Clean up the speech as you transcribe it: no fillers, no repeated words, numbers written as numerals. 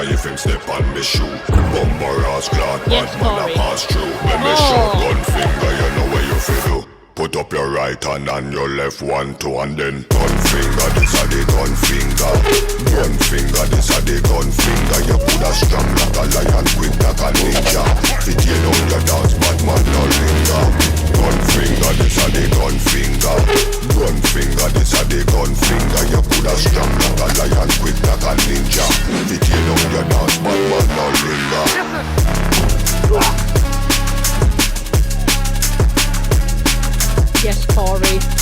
If him step on me shoe, bumper ass clock, Yes, bad man a Corey. pass through. When me shotgun finger, you know where you feel do. Put up your right hand and your left one, two, and then gun finger. This a the gun finger. Gun finger, this a the gun finger. You put a strong like a lion, quick like a ninja. Fit you down your dance, bad man no linger. Gun finger, this a the gun finger. Gun finger, this a the gun finger. You put a strong like a lion, quick like a ninja. Fit you down your dance, bad man no linger. Yes, Corey.